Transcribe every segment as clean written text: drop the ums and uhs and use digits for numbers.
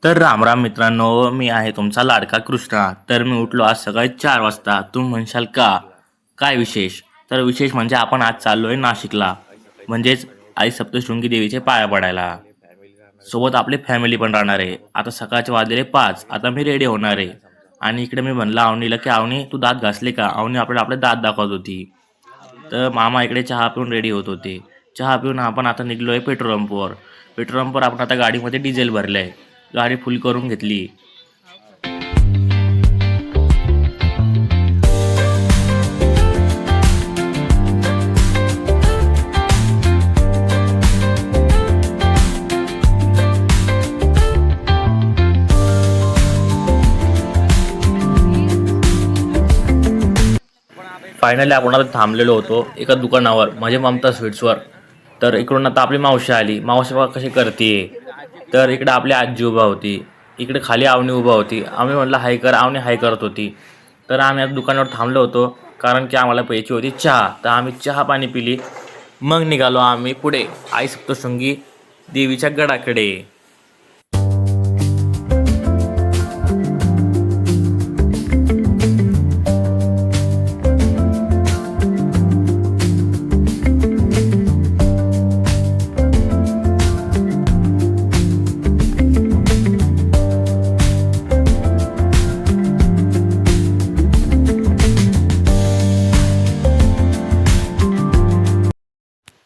तर रामराम मित्रांनो, मी आहे तुमचा लाडका कृष्णा. तर मी उठलो आज सकाळी 4 वाजता. तुम्ही म्हणशाल का, काय विशेष? तर विशेष म्हणजे आपण आज चाललोय नाशिकला, म्हणजेच आई सप्तशृंगी देवीचे पाया पडायला. सोबत आपली फॅमिली पण राहणार आहे. आता सकाळचे वाजलेले 5. आता मी रेडी होणार आहे. आणि इकडे मी म्हणलं आवनीला की आवनी तू दात घासले का? आवनी आपल्याला आपले दात दाखवत होती. तर मामा इकडे चहा पिऊन रेडी होत होते. चहा पिऊन आपण आता निघलोय पेट्रोल पंपवर. पेट्रोल पंपवर आपण आता गाडीमध्ये डिझेल भरलंय. गाडी फुल करून घेतली. फायनली आपण आता थांबलेलो होतो एका दुकानावर, म्हणजे ममता स्वीट्सवर. तर इकडून आता आपली मावशी आली. मावशी बघा कशी करते. तर इकडे आपली आजी उभा होती. इकडे खाली आवनी उभा होती. आम्ही म्हटलं हाय कर, आवनी हाय करत होती. तर आम्ही आता दुकानावर थांबलो होतो, कारण की आम्हाला प्यायची होती चहा. तर आम्ही चहा पाणी पिली. मग निघालो आम्ही पुढे आई सप्तशृंगी देवीच्या गडाकडे.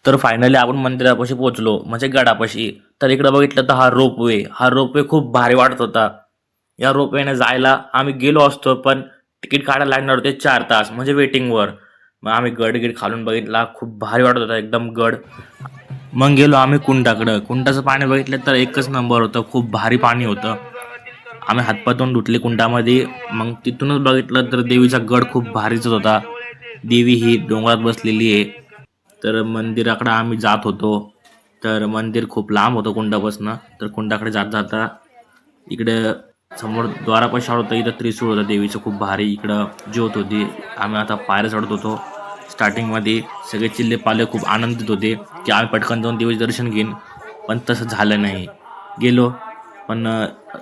तर फायनली आपण मंदिरापाशी पोहोचलो, म्हणजे गडापाशी. तर इकडे बघितलं तर हा रोपवे खूप भारी वाटत होता. या रोपवेने जायला आम्ही गेलो असतो, पण तिकीट काढायला लागणार होते 4 तास, म्हणजे वेटिंगवर. मग आम्ही गड खालून बघितला, खूप भारी वाटत होता एकदम गड. मग गेलो आम्ही कुंडाकडं. कुंडाचं पाणी बघितलं तर एकच नंबर होतं, खूप भारी पाणी होतं. आम्ही हातपाय धुवून धुतले कुंडामध्ये. मग तिथूनच बघितलं तर देवीचा गड खूप भारीच होता. देवी ही डोंगरात बसलेली आहे. तर मंदिराकडे आम्ही जात होतो. तर मंदिर खूप लांब होतं कुंडापासून. तर कुंडाकडे जात जाता इकडे समोर द्वारापाशी आलो, तर इथं त्रिशूळ होतं देवीचं खूप भारी. इकडं ज्योत होती. आम्ही आता पायऱ्या चढत होतो. स्टार्टिंगमध्ये सगळे चिल्ले पाले खूप आनंदित होते की आम्ही पटकन जाऊन देवीचं दर्शन घेईन, पण तसं झालं नाही. गेलो, पण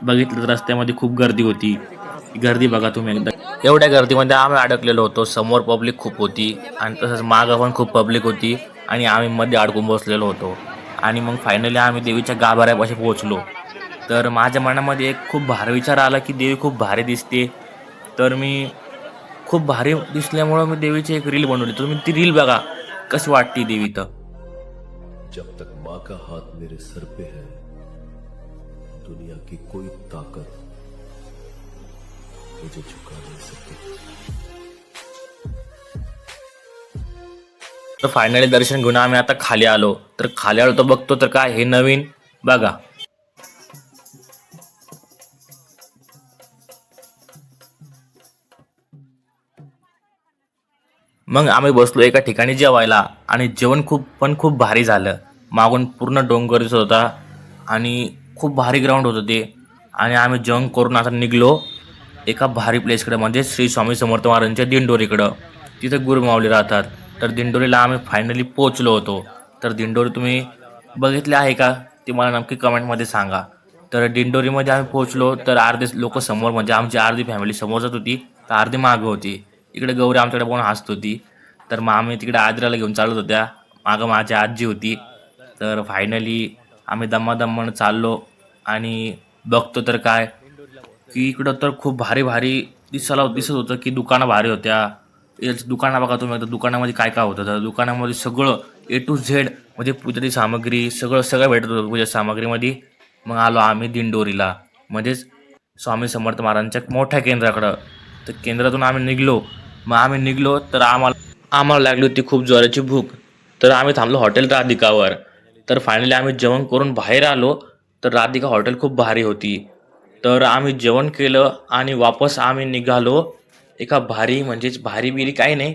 बघितलं तर रस्त्यामध्ये खूप गर्दी होती. गर्दी बघा तुम्ही एकदा. एवढ्या गर्दीमध्ये आम्ही अडकलेलो होतो. समोर पब्लिक खूप होती आणि तसंच मागं पण खूप पब्लिक होती, आणि आम्ही मध्ये अडकून बसलेलो होतो. आणि मग फायनली आम्ही देवीच्या गाभाऱ्यापाशी पोहोचलो. तर माझ्या मनामध्ये एक खूप भारी विचार आला की देवी खूप भारी दिसते. तर मी खूप भारी दिसल्यामुळं मी देवीची एक रील बनवली. तुम्ही ती रील बघा कशी वाटते देवी. तर जब तक माँ का हाथ मेरे सर पे है, दुनिया की कोई ताकत मुझे झुका नहीं सकती. तर फायनली दर्शन घेऊन आम्ही आता खाली आलो. तर खाली आलो तर बघतो तर काय हे नवीन बघा. मग आम्ही बसलो एका ठिकाणी जेवायला, आणि जेवण खूप भारी झालं. मागून पूर्ण डोंगर दिसत होता, आणि खूप भारी ग्राउंड होतं ते. आणि आम्ही जेवण करून आता निघलो एका भारी प्लेसकडे, म्हणजे श्री स्वामी समर्थ महाराजांच्या दिंडोरीकडं. तिथे गुरुमाऊली राहतात. तर दिंडोरीला आम्ही फायनली पोहोचलो होतो. तर दिंडोरी तुम्ही बघितले आहे का, ते मला नक्की कमेंटमध्ये सांगा. तर दिंडोरीमध्ये आम्ही पोहोचलो. तर अर्धे लोक समोर, म्हणजे आमची अर्धी फॅमिली समोर जात होती, तर अर्धी मागं होती. इकडे गौरी आमच्याकडे बघून हसत होती. तर मग आम्ही तिकडे आजराला घेऊन चालत होत्या. मागं माझी आजी होती. तर फायनली आम्ही दमादमानं चाललो, आणि बघतो तर काय की इकडं तर खूप भारी भारी दिसत होतं की दुकानं भारी होत्या. दुकानं बघा तुम्ही आता, दुकानामध्ये काय काय होतं. तर दुकानामध्ये सगळं A to Z, म्हणजे पूजेची सामग्री सगळं सगळं भेटत होतं पूजा सामग्रीमध्ये. मग आलो आम्ही दिंडोरीला, म्हणजेच स्वामी समर्थ महाराजांच्या मोठ्या केंद्राकडं. तर केंद्रातून आम्ही निघलो. मग आम्ही निघलो तर आम्हाला लागली होती खूप जोराची भूक. तर आम्ही थांबलो हॉटेल राधिकावर. तर फायनली आम्ही जेवण करून बाहेर आलो. तर राधिका हॉटेल खूप भारी होती. तर आम्ही जेवण केलं आणि वापस आम्ही निघालो एका भारी, म्हणजेच भारी बिरी काही नाही,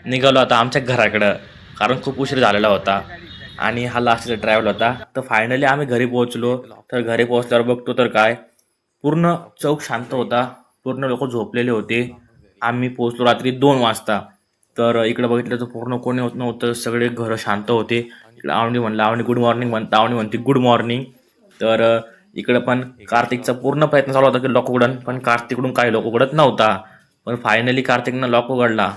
निघालो आता आमच्या घराकडं, कारण खूप उशीर झालेला होता आणि हा लास्टचा ट्रॅव्हल होता. तर फायनली आम्ही घरी पोहोचलो. तर घरी पोहोचल्यावर बघतो तर काय, पूर्ण चौक शांत होता. पूर्ण लोक झोपलेले होते. आम्ही पोहोचलो रात्री 2 वाजता. तर इकडे बघितलं तर पूर्ण कोणी होत नव्हतं, सगळे घरं शांत होते. इकडे आवणी म्हणलं, आवणी गुड मॉर्निंग म्हणता, आवणी म्हणते गुड मॉर्निंग. तर इकडे पण कार्तिकचा पूर्ण प्रयत्न चालू होता की लॉक उघडन, पण कार्तिकडून काही लॉक उघडत नव्हता. पण फायनली कार्तिकनं लॉक उघडला